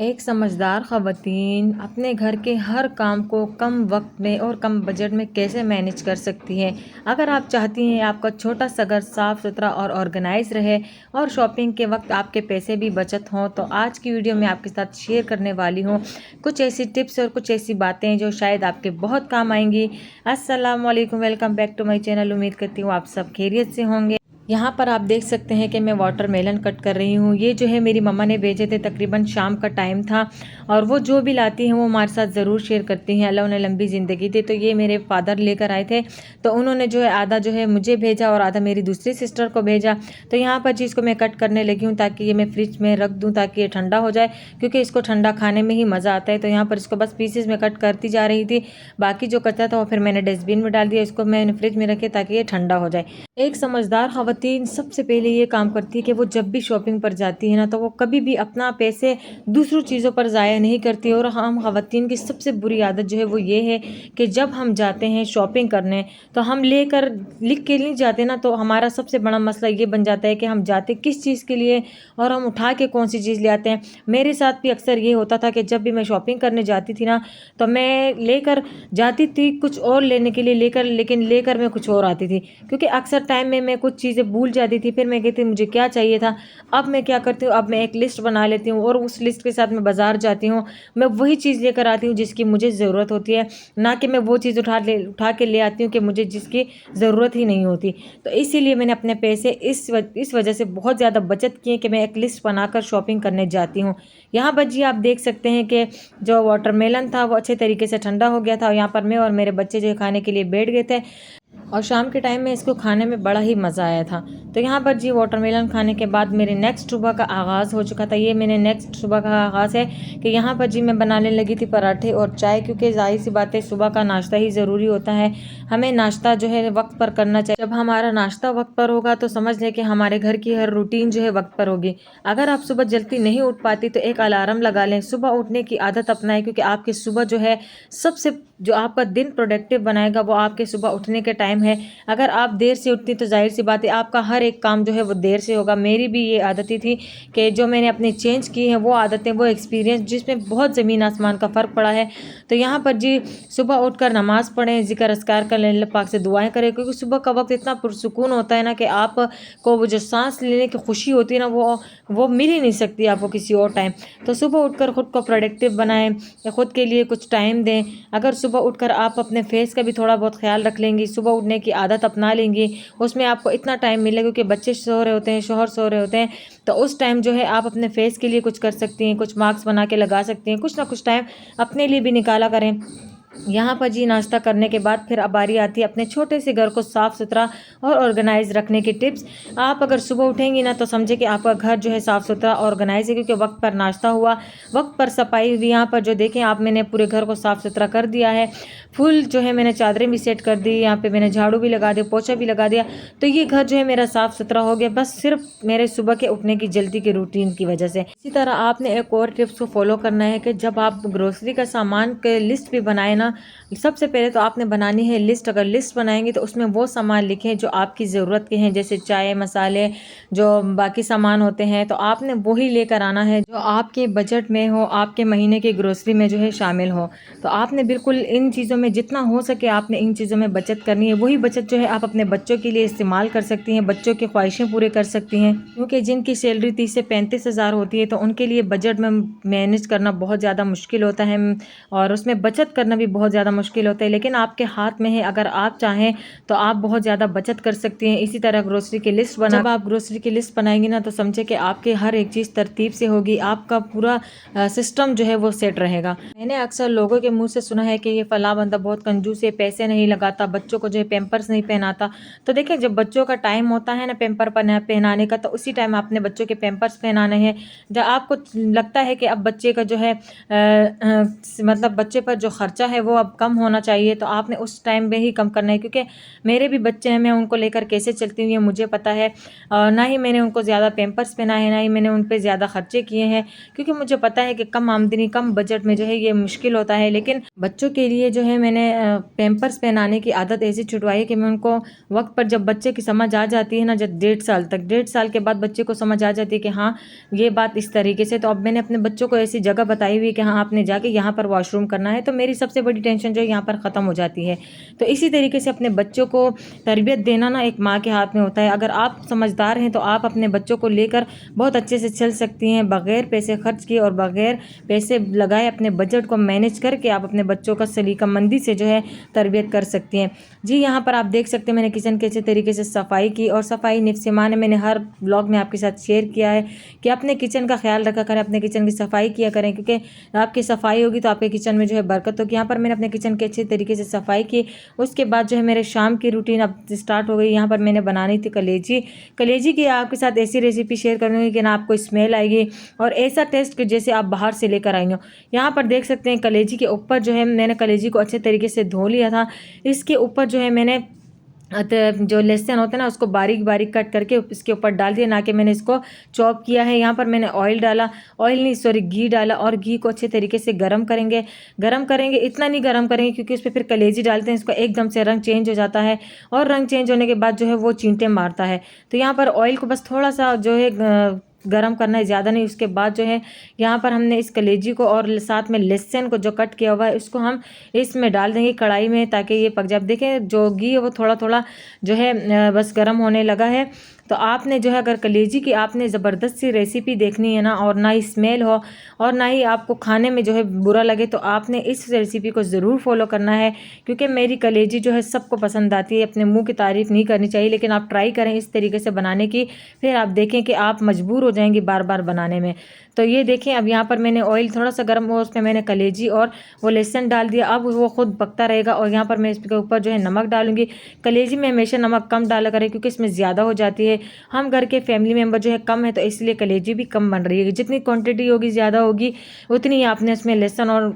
एक समझदार ख़वातीन अपने घर के हर काम को कम वक्त में और कम बजट में कैसे मैनेज कर सकती है। अगर आप चाहती हैं आपका छोटा सा घर साफ़ सुथरा और ऑर्गेनाइज रहे और शॉपिंग के वक्त आपके पैसे भी बचत हों, तो आज की वीडियो में आपके साथ शेयर करने वाली हूँ कुछ ऐसी टिप्स और कुछ ऐसी बातें जो शायद आपके बहुत काम आएंगी। अस्सलाम वालेकुम, welcome back to my channel. उम्मीद करती हूँ आप सब खैरियत से होंगे। यहाँ पर आप देख सकते हैं कि मैं वाटरमेलन कट कर रही हूँ। ये जो है मेरी मम्मा ने भेजे थे, तकरीबन शाम का टाइम था और वो जो भी लाती हैं वो हमारे साथ ज़रूर शेयर करती हैं। अल्लाह उन्हें लंबी ज़िंदगी दे। तो ये मेरे फादर लेकर आए थे, तो उन्होंने जो है आधा जो है मुझे भेजा और आधा मेरी दूसरी सिस्टर को भेजा। तो यहाँ पर चीज़ को मैं कट करने लगी हूँ ताकि ये मैं फ्रिज में रख दूँ ताकि ये ठंडा हो जाए, क्योंकि इसको ठंडा खाने में ही मज़ा आता है। तो यहाँ पर इसको बस पीसेस में कट करती जा रही थी। बाकी जो कच्चा था वो फिर मैंने डस्टबिन में डाल दिया। इसको मैंने फ्रिज में रखे ताकि ये ठंडा हो जाए। एक समझदार ख़वातीन सबसे पहले ये काम करती है कि वो जब भी शॉपिंग पर जाती है ना, तो वो कभी भी अपना पैसे दूसरों चीज़ों पर ज़ाया नहीं करती। और हम ख़वातीन की सबसे बुरी आदत जो है वो ये है कि जब हम जाते हैं शॉपिंग करने तो हम लेकर लिख के नहीं जाते ना, तो हमारा सबसे बड़ा मसला ये बन जाता है कि हम जाते किस चीज़ के लिए और हम उठा के कौन सी चीज़ ले आते हैं। मेरे साथ भी अक्सर ये होता था कि जब भी मैं शॉपिंग करने जाती थी ना, तो मैं लेकर जाती थी कुछ और लेने के लिए लेकिन लेकर मैं कुछ और आती थी, क्योंकि अक्सर टाइम में मैं कुछ चीज़ें भूल जाती थी। फिर मैं कहती मुझे क्या चाहिए था। अब मैं क्या करती हूँ, अब मैं एक लिस्ट बना लेती हूँ और उस लिस्ट के साथ मैं बाज़ार जाती हूँ। मैं वही चीज़ लेकर आती हूँ जिसकी मुझे ज़रूरत होती है, ना कि मैं वो चीज़ उठा के ले आती हूँ कि मुझे जिसकी ज़रूरत ही नहीं होती। तो इसीलिए मैंने अपने पैसे इस वजह से बहुत ज़्यादा बचत किए कि मैं एक लिस्ट बनाकर शॉपिंग करने जाती हूँ। यहाँ पर जी आप देख सकते हैं कि जो वाटरमेलन था वो अच्छे तरीके से ठंडा हो गया था और यहाँ पर मैं और मेरे बच्चे जो खाने के लिए बैठ गए थे और शाम के टाइम में इसको खाने में बड़ा ही मज़ा आया था। तो यहाँ पर जी वाटरमेलन खाने के बाद मेरे नेक्स्ट सुबह का आगाज़ हो चुका था। ये मैंने नेक्स्ट सुबह का आगाज़ है कि यहाँ पर जी मैं बनाने लगी थी पराठे और चाय, क्योंकि ज़ाहिर सी बात है सुबह का नाश्ता ही ज़रूरी होता है। हमें नाश्ता जो है वक्त पर करना चाहिए। जब हमारा नाश्ता वक्त पर होगा तो समझ लें कि हमारे घर की हर रूटीन जो है वक्त पर होगी। अगर आप सुबह जल्दी नहीं उठ पाती तो एक अलार्म लगा लें, सुबह उठने की आदत अपनाएं, क्योंकि आपकी सुबह जो है सबसे जो आपका दिन प्रोडक्टिव बनाएगा वो आपके सुबह उठने के टाइम है। अगर आप देर से उठती तो जाहिर सी बात है आपका हर एक काम जो है वो देर से होगा। मेरी भी ये आदतें थी कि जो मैंने अपनी चेंज की हैं वो आदतें, वो एक्सपीरियंस जिसमें बहुत ज़मीन आसमान का फ़र्क पड़ा है। तो यहाँ पर जी सुबह उठकर नमाज़ पढ़ें, ज़िक्र अस्कार करें, अल्लाह पाक से दुआएं करें, क्योंकि सुबह का वक्त इतना पुरसुकून होता है ना कि आपको वो जो सांस लेने की खुशी होती है ना वो मिल ही नहीं सकती आपको किसी और टाइम। तो सुबह उठकर ख़ुद को प्रोडक्टिव बनाएं, ख़ुद के लिए कुछ टाइम दें। अगर सुबह उठकर आप अपने फेस का भी थोड़ा बहुत ख्याल रख लेंगी, सुबह उठने की आदत अपना लेंगी, उसमें आपको इतना टाइम मिलेगा, क्योंकि बच्चे सो रहे होते हैं, शौहर सो रहे होते हैं, तो उस टाइम जो है आप अपने फेस के लिए कुछ कर सकती हैं, कुछ मास्क बना के लगा सकती हैं, कुछ ना कुछ टाइम अपने लिए भी निकाला करें। यहाँ पर जी नाश्ता करने के बाद फिर अब बारी आती है अपने छोटे से घर को साफ़ सुथरा और ऑर्गेनाइज रखने की टिप्स। आप अगर सुबह उठेंगी ना तो समझे कि आपका घर जो है साफ़ सुथरा ऑर्गेनाइज है, क्योंकि वक्त पर नाश्ता हुआ, वक्त पर सफाई हुई। यहाँ पर जो देखें आप, मैंने पूरे घर को साफ़ सुथरा कर दिया है। फुल जो है मैंने चादरें भी सेट कर दी, यहाँ पे मैंने झाड़ू भी लगा दिया, पोछा भी लगा दिया। तो ये घर जो है मेरा साफ़ सुथरा हो गया, बस सिर्फ मेरे सुबह के उठने की जल्दी की रूटीन की वजह से। इसी तरह आपने एक और टिप्स को फॉलो करना है कि जब आप ग्रोसरी का सामान के लिस्ट भी बनाए ना, सबसे पहले तो आपने बनानी है लिस्ट। अगर लिस्ट बनाएंगे तो उसमें वो सामान लिखें जो आपकी ज़रूरत के हैं, जैसे चाय मसाले, जो बाकी सामान होते हैं, तो आपने वही लेकर आना है जो आपके बजट में हो, आपके महीने की ग्रोसरी में जो है शामिल हो। तो आपने बिल्कुल इन चीज़ों में जितना हो सके आपने इन चीज़ों में बचत करनी है। वही बचत जो है आप अपने बच्चों के लिए इस्तेमाल कर सकती हैं, बच्चों की ख्वाहिशें पूरे कर सकती हैं, क्योंकि जिनकी सैलरी 30 से 35 हज़ार होती है तो उनके लिए बजट में मैनेज करना बहुत ज़्यादा मुश्किल होता है और उसमें बचत करना भी बहुत ज़्यादा मुश्किल होता है। लेकिन आपके हाथ में है, अगर आप चाहें तो आप बहुत ज़्यादा बचत कर सकती हैं। इसी तरह ग्रोसरी की लिस्ट जब आप ग्रोसरी की लिस्ट बनाएंगी ना तो समझे कि आपके हर एक चीज़ तरतीब से होगी, आपका पूरा सिस्टम जो है वो सेट रहेगा। मैंने अक्सर लोगों के मुंह से सुना है कि ये फला बंदा बहुत कंजूस है, पैसे नहीं लगाता, बच्चों को जो है पैम्पर्स नहीं पहनाता। तो देखिए जब बच्चों का टाइम होता है ना पैम्पर पहनाने का, तो उसी टाइम आपने बच्चों के पैम्पर्स पहनाने हैं। जब आपको लगता है कि अब बच्चे का जो है मतलब बच्चे पर जो खर्चा है है वो अब कम होना चाहिए, तो आपने उस टाइम में ही कम करना है, क्योंकि मेरे भी बच्चे हैं, मैं उनको लेकर कैसे चलती हूँ ये मुझे पता है। ना ही मैंने उनको ज़्यादा पैम्पर्स पहनाए हैं, ना ही मैंने उन पे ज़्यादा खर्चे किए हैं, क्योंकि मुझे पता है कि कम आमदनी कम बजट में जो है ये मुश्किल होता है। लेकिन बच्चों के लिए जो है मैंने पैम्पर्स पहनाने की आदत ऐसी छुड़वाई है कि मैं उनको वक्त पर, जब बच्चे की समझ आ जाती है ना, जब 1.5 साल तक, 1.5 साल के बाद बच्चे को समझ आ जाती है कि हाँ ये बात इस तरीके से, तो अब मैंने अपने बच्चों को ऐसी जगह बताई हुई कि हाँ आपने जाके यहाँ पर वॉशरूम करना है, तो मेरी सबसे बड़ी टेंशन जो है यहाँ पर ख़त्म हो जाती है। तो इसी तरीके से अपने बच्चों को तरबियत देना ना एक माँ के हाथ में होता है। अगर आप समझदार हैं तो आप अपने बच्चों को लेकर बहुत अच्छे से चल सकती हैं, बगैर पैसे खर्च किए और बगैर पैसे लगाए अपने बजट को मैनेज करके आप अपने बच्चों का सलीकामंदी से जो है तरबियत कर सकती हैं। जी यहाँ पर आप देख सकते हैं मैंने किचन के अच्छे तरीके से सफाई की, और सफाई निफ्स ईमान है, मैंने हर ब्लॉग में आपके साथ शेयर किया है कि अपने किचन का ख्याल रखा करें, अपने किचन की सफाई किया करें, क्योंकि आपकी सफाई होगी तो आपके किचन में जो है बरकत होगी। यहाँ पर मैंने अपने किचन के अच्छे तरीके से सफाई की। उसके बाद जो है मेरे शाम की रूटीन अब स्टार्ट हो गई। यहाँ पर मैंने बनानी थी कलेजी। कलेजी की आपके साथ ऐसी रेसिपी शेयर करूँगी कि ना आपको स्मेल आएगी और ऐसा टेस्ट कि जैसे आप बाहर से लेकर आई हो। यहाँ पर देख सकते हैं कलेजी के ऊपर जो है मैंने कलेजी को अच्छे तरीके से धो लिया था। इसके ऊपर जो है मैंने जो लहसुन होता है ना उसको बारीक बारीक कट करके इसके ऊपर डाल दिया, ना कि मैंने इसको चॉप किया है। यहाँ पर मैंने ऑयल डाला, ऑयल नहीं सॉरी घी डाला, और घी को अच्छे तरीके से गरम करेंगे। इतना नहीं गरम करेंगे क्योंकि उस पर फिर कलेजी डालते हैं, इसका एकदम से रंग चेंज हो जाता है, और रंग चेंज होने के बाद जो है वो चींटे मारता है। तो यहाँ पर ऑयल को बस थोड़ा सा जो है गरम करना है, ज़्यादा नहीं। उसके बाद जो है यहाँ पर हमने इस कलेजी को और साथ में लहसुन को जो कट किया हुआ है उसको हम इसमें डाल देंगे कढ़ाई में, ताकि ये पक जाए। देखें जो घी है वो थोड़ा थोड़ा जो है बस गरम होने लगा है। तो आपने जो है अगर कलेजी की आपने ज़बरदस्त सी रेसिपी देखनी है ना, और ना ही स्मेल हो और ना ही आपको खाने में जो है बुरा लगे, तो आपने इस रेसिपी को ज़रूर फॉलो करना है, क्योंकि मेरी कलेजी जो है सबको पसंद आती है। अपने मुंह की तारीफ़ नहीं करनी चाहिए, लेकिन आप ट्राई करें इस तरीके से बनाने की, फिर आप देखें कि आप मजबूर हो जाएंगी बार बार बनाने में। तो ये देखें अब यहाँ पर मैंने ऑयल थोड़ा सा गर्म हुआ, उसमें मैंने कलेजी और वो लहसुन डाल दिया। अब वो खुद पकता रहेगा, और यहाँ पर मैं इसके ऊपर जो है नमक डालूंगी। कलेजी में हमेशा नमक कम डाला करें, क्योंकि इसमें ज़्यादा हो जाती है। हम घर के फैमिली मेम्बर जो है कम है, तो इसलिए कलेजी भी कम बन रही है। जितनी क्वांटिटी होगी ज़्यादा होगी उतनी ही आपने इसमें लहसुन और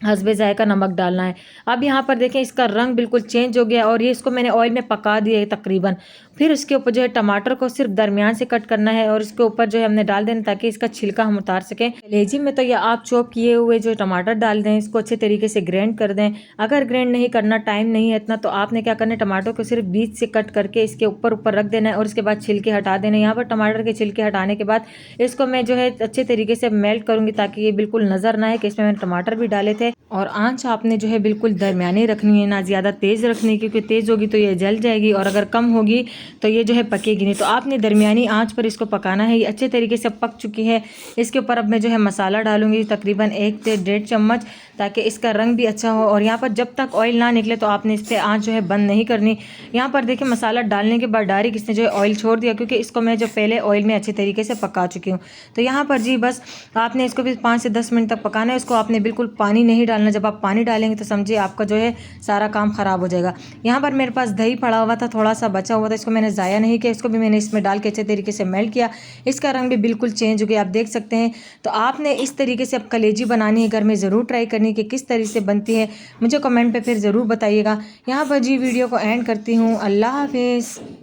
हस्बे जायका नमक डालना है। अब यहाँ पर देखें इसका रंग बिल्कुल चेंज हो गया, और ये इसको मैंने ऑयल में पका दिया है तकरीबन। फिर उसके ऊपर जो है टमाटर को सिर्फ दरमियान से कट करना है, और इसके ऊपर जो है हमने डाल देना ताकि इसका छिलका हम उतार सकें। कलेजी में तो या आप चॉप किए हुए जो टमाटर डाल दें, इसको अच्छे तरीके से ग्राइंड कर दें। अगर ग्राइंड नहीं करना, टाइम नहीं है इतना, तो आपने क्या करना है, टमाटर को सिर्फ बीच से कट करके इसके ऊपर ऊपर रख देना है, और इसके बाद छिलके हटा देना है। यहाँ पर टमाटर के छिलके हटाने के बाद इसको मैं जो है अच्छे तरीके से मेल्ट करूँगी, ताकि ये बिल्कुल नज़र ना आए कि इसमें मैंने टमाटर भी डाले थे। और आंच आपने जो है बिल्कुल दरमियानी रखनी है, ना ज़्यादा तेज़ रखनी है, क्योंकि तेज़ होगी तो ये जल जाएगी, और अगर कम होगी तो ये जो है पकेगी नहीं। तो आपने दरमियानी आंच पर इसको पकाना है। ये अच्छे तरीके से पक चुकी है। इसके ऊपर अब मैं जो है मसाला डालूंगी तकरीबन 1 से 1.5 चम्मच, ताकि इसका रंग भी अच्छा हो। और यहाँ पर जब तक ऑयल ना निकले तो आपने इस पर आँच जो है बंद नहीं करनी। यहाँ पर देखिए मसाला डालने के बाद डायरेक्ट इसने जो है ऑयल छोड़ दिया, क्योंकि इसको मैं जो पहले ऑयल में अच्छे तरीके से पका चुकी हूँ। तो यहाँ पर जी बस आपने इसको भी 5 से 10 मिनट तक पकाना है। इसको आपने बिल्कुल पानी नहीं डालना। जब आप पानी डालेंगे तो समझिए आपका जो है सारा काम ख़राब हो जाएगा। यहाँ पर मेरे पास दही पड़ा हुआ था, थोड़ा सा बचा हुआ था, इसको मैंने ज़ाया नहीं किया, इसको भी मैंने इसमें डाल के अच्छे तरीके से मेल्ट किया। इसका रंग भी बिल्कुल चेंज हो गया, आप देख सकते हैं। तो आपने इस तरीके से अब कलेजी बनानी है, घर में ज़रूर ट्राई करनी है कि किस तरीके से बनती है। मुझे कमेंट पे फिर ज़रूर बताइएगा। यहाँ पर जी वीडियो को एंड करती हूँ। अल्लाह हाफिज़।